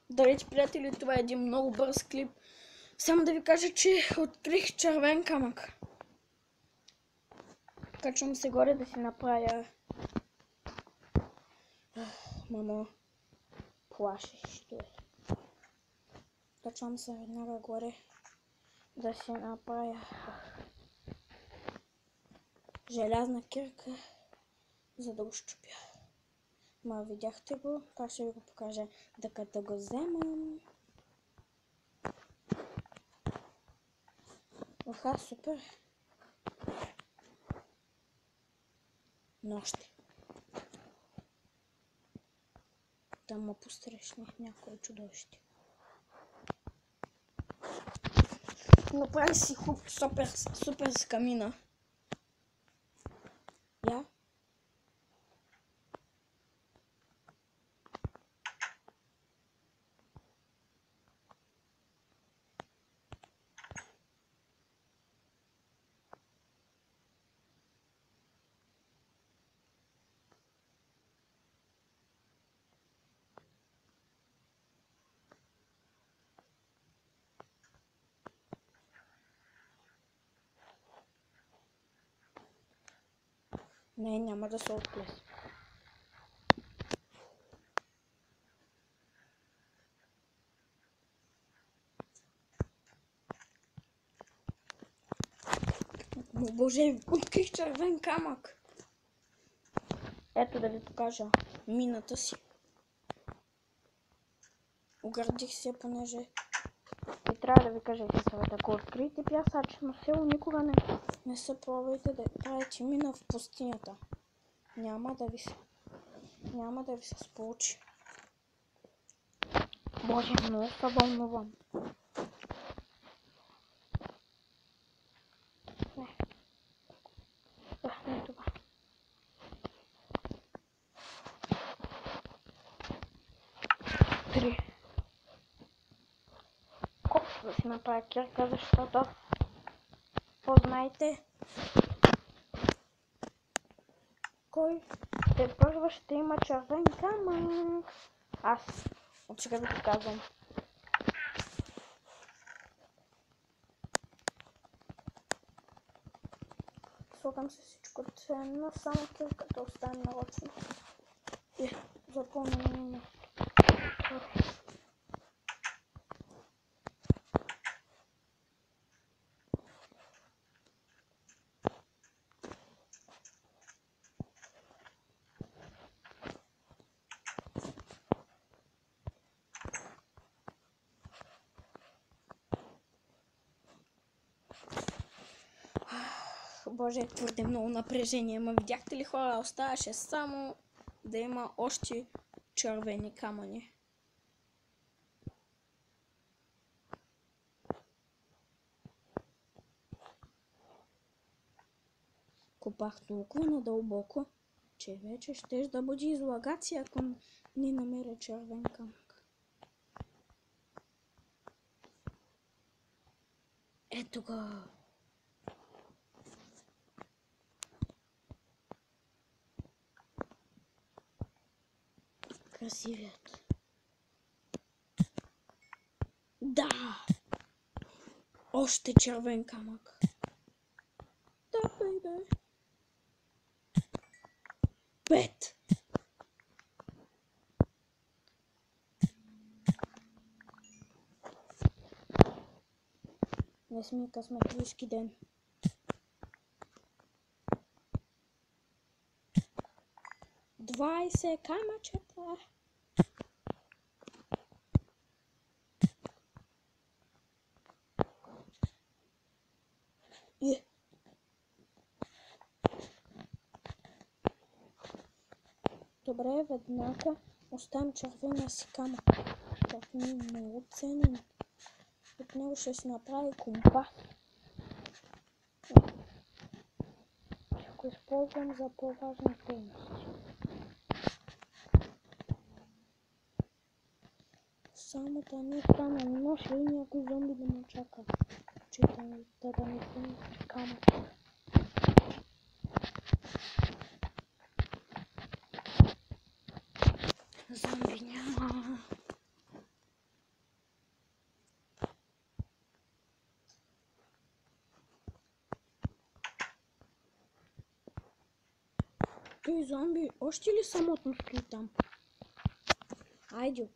Здравейте, приятели, това е един много бърз клип. Само да ви кажа, че открих червен камък. Качвам се горе да си направя... Мамо, плашещо е. Качвам се веднага горе да си направя желязна кирка, за да го щупя. Ма видяхте го, пак ще ви го покажа, докато го вземам. Оха, супер! Нощи. Там ме посрещне някое чудовище. Направи си хуб, супер с камина. Я? Не, няма да се отплеса. О, Боже, открих червен камък. Ето да ви покажа мината си. Оградих се, понеже и трябва да ви кажа един съвет. Ако откриете пясъчно село, никога не се пробвайте да правите мина в пустинята. Няма да ви се сполучи. Боже, много се вълнувам. Не това. Три. Колко да си направя кирка, защото познайте кой те първа ще има червен камък. Аз от сега ви казвам. Слагам се всичко ценно, само кирката остане нарочно. И запълнено има. Боже, твърде много напрежение. Ма видяхте ли, хора, оставаше само да има още червени камъни. Копах толкова надълбоко, че вече щеш да бъде излагация, ако не намеря червен камък. Ето го! Красивият. Да! Още червен камък. Да, бейбе. 5. Днес ми е късметлийски ден. Двайсет камъчета. Добре, веднага оставям червения си камък. Защото ми е много ценен. От него ще си направи компас. Ще го използвам за по-важни дейности. Само да не стана нощ и някой зомби да ме чака. Че да не принесе камък. Зомби няма. Той зомби още ли самотно стои там? Айде,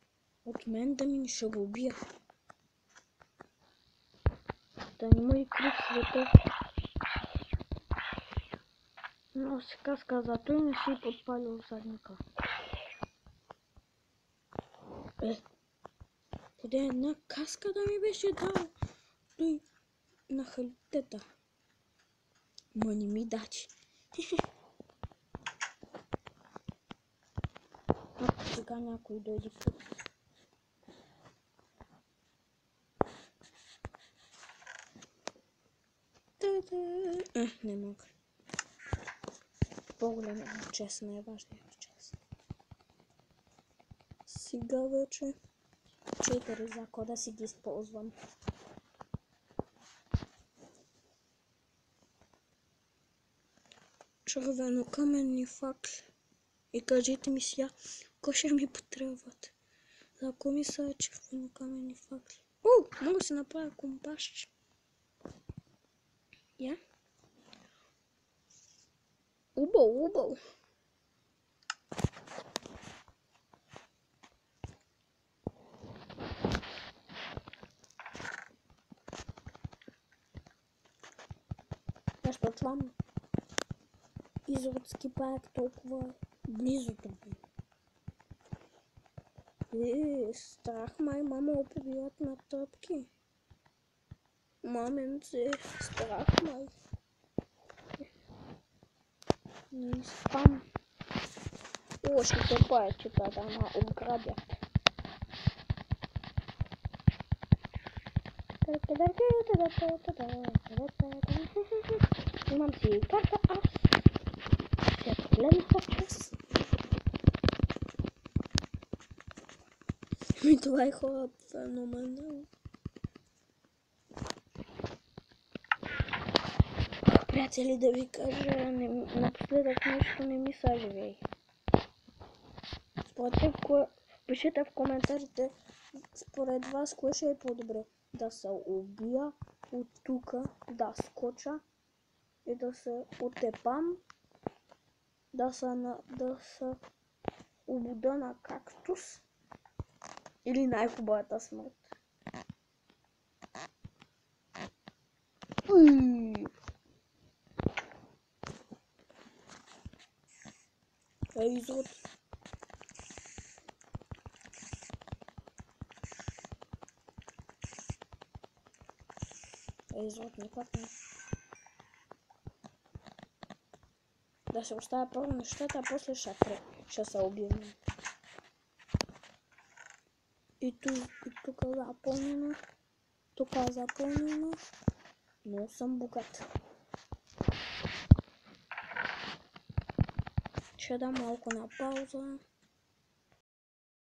от мен да ми ще го убия. Да не му и крит света. Но си казка, зато и не си подпалил задника. Поде една каска да ми беше дал той на халитета. Ма не ми дачи. Ако сега някой дойде тук. Не мога. По-големия чест, най-важният чест. Сега вече 4 закона си ги използвам. Червено-каменни факли. И кажете ми сега, кой ще ми потребват. Ако ми са червено-каменни факли. Мога да си направя компашче. Я? Убъл. Защо това изотски пак толкова близо до мен? Страх май, мама опобиват на тръпки. Маменце, страх май. Не спам. Ще те паечета да ма ограбят. Имам си карта аз. Ще погледна час. Това е хора феноменално. Приятели, да ви кажа, напоследък нещо не ми са живей. Пишете в коментарите, според вас, кое ще е по-добре. Да се убия от тука, да скоча и да се отепам, да се обуда на кактус или най-хубавата смърт. Изрод. Изрод никак не. Да се оставя първо нещата, а после ще се убием. И тук запълнено. Тук запълнено. Но съм богат. Ще дам малко на пауза.